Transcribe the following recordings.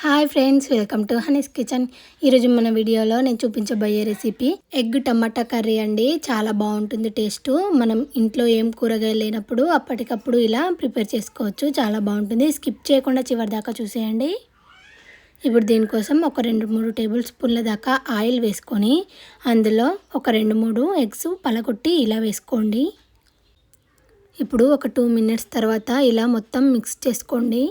Hi friends, welcome to Honey's kitchen. ఈరోజు మన వీడియోలో నేను చూపించబోయే రెసిపీ ఎగ్ టమాటా కర్రీ అండి. చాలా బాగుంటుంది టేస్ట్. మనం ఇంట్లో ఏం కూరగాయలు లేనప్పుడు అప్పటికప్పుడు ఇలా ప్రిపేర్ చేసుకోవచ్చు. చాలా బాగుంటుంది. స్కిప్ చేయకుండా చివరి దాకా చూసేయండి. ఇప్పుడు దీనికోసం ఒక 2-3 టేబుల్ స్పూన్ల దాకా ఆయిల్ వేసుకొని అందులో ఒక 2-3 ఎగ్స్ పలగొట్టి ఇలా వేసుకోండి. ఇప్పుడు ఒక 2 మినిట్స్ తర్వాత ఇలా మొత్తం మిక్స్ చేసుకోండి.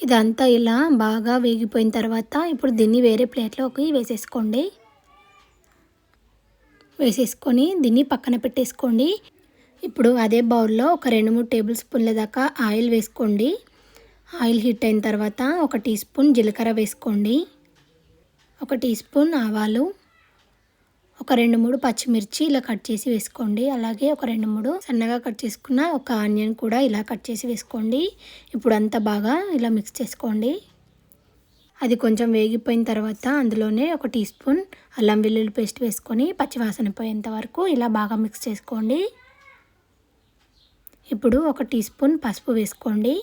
ఇదంతా ఇలా బాగా వేగిపోయిన తర్వాత ఇప్పుడు దీన్ని వేరే ప్లేట్లోకి వేసేసుకొని దీన్ని పక్కన పెట్టేసుకోండి. ఇప్పుడు అదే బౌల్లో ఒక 2-3 టేబుల్ స్పూన్ల దాకా ఆయిల్ వేసుకోండి. ఆయిల్ హీట్ అయిన తర్వాత ఒక టీ స్పూన్ జీలకర్ర వేసుకోండి, ఒక టీ స్పూన్ ఆవాలు, ఒక 2-3 పచ్చిమిర్చి ఇలా కట్ చేసి వేసుకోండి. అలాగే ఒక 2-3 సన్నగా కట్ చేసుకున్న ఒక ఆనియన్ కూడా ఇలా కట్ చేసి వేసుకోండి. ఇప్పుడు అంతా బాగా ఇలా మిక్స్ చేసుకోండి. అది కొంచెం వేగిపోయిన తర్వాత అందులోనే ఒక టీ స్పూన్ అల్లం వెల్లుల్లి పేస్ట్ వేసుకొని పచ్చివాసన పోయేంత వరకు ఇలా బాగా మిక్స్ చేసుకోండి. ఇప్పుడు ఒక టీ స్పూన్ పసుపు వేసుకోండి.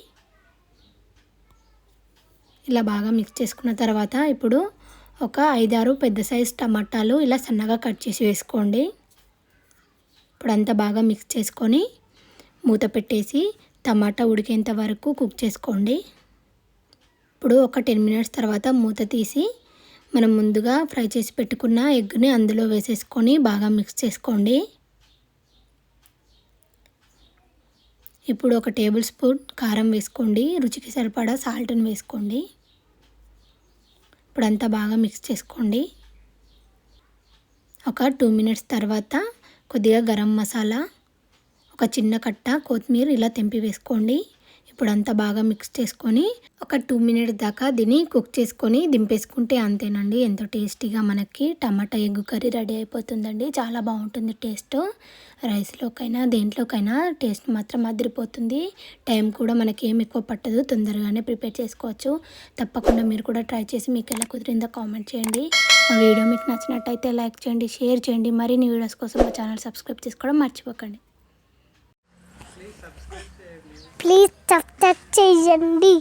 ఇలా బాగా మిక్స్ చేసుకున్న తర్వాత ఇప్పుడు ఒక 5-6 పెద్ద సైజ్ టమాటాలు ఇలా సన్నగా కట్ చేసి వేసుకోండి. ఇప్పుడు అంతా బాగా మిక్స్ చేసుకొని మూత పెట్టేసి టమాటా ఉడికేంత వరకు కుక్ చేసుకోండి. ఇప్పుడు ఒక 10 మినిట్స్ తర్వాత మూత తీసి మనం ముందుగా ఫ్రై చేసి పెట్టుకున్న ఎగ్ని అందులో వేసేసుకొని బాగా మిక్స్ చేసుకోండి. ఇప్పుడు ఒక టేబుల్ స్పూన్ కారం వేసుకోండి. రుచికి సరిపడా సాల్ట్ని వేసుకోండి. ఇప్పుడు అంతా బాగా మిక్స్ చేసుకోండి. ఒక 2 మినిట్స్ తర్వాత కొద్దిగా గరం మసాలా, ఒక చిన్న కట్ట కొత్తిమీర ఇలా తెంపి వేసుకోండి. ఇప్పుడు అంతా బాగా మిక్స్ చేసుకొని ఒక 2 మినిట్స్ దాకా దీన్ని కుక్ చేసుకొని దింపేసుకుంటే అంతేనండి. ఎంతో టేస్టీగా మనకి టమాటా ఎగ్ కర్రీ రెడీ అయిపోతుందండి. చాలా బాగుంటుంది టేస్ట్. రైస్లోకైనా దేంట్లోకైనా టేస్ట్ మాత్రం అదిరిపోతుంది. టైం కూడా మనకి ఏం ఎక్కువ పట్టదు, తొందరగానే ప్రిపేర్ చేసుకోవచ్చు. తప్పకుండా మీరు కూడా ట్రై చేసి మీకు ఎలా కుదిరిందో కామెంట్ చేయండి. మా వీడియో మీకు నచ్చినట్టయితే లైక్ చేయండి, షేర్ చేయండి. మరిన్ని వీడియోస్ కోసం మా ఛానల్ సబ్స్క్రైబ్ చేసుకోవడం మర్చిపోకండి. ప్లీజ్ సబ్స్క్రైబ్ చేయండి.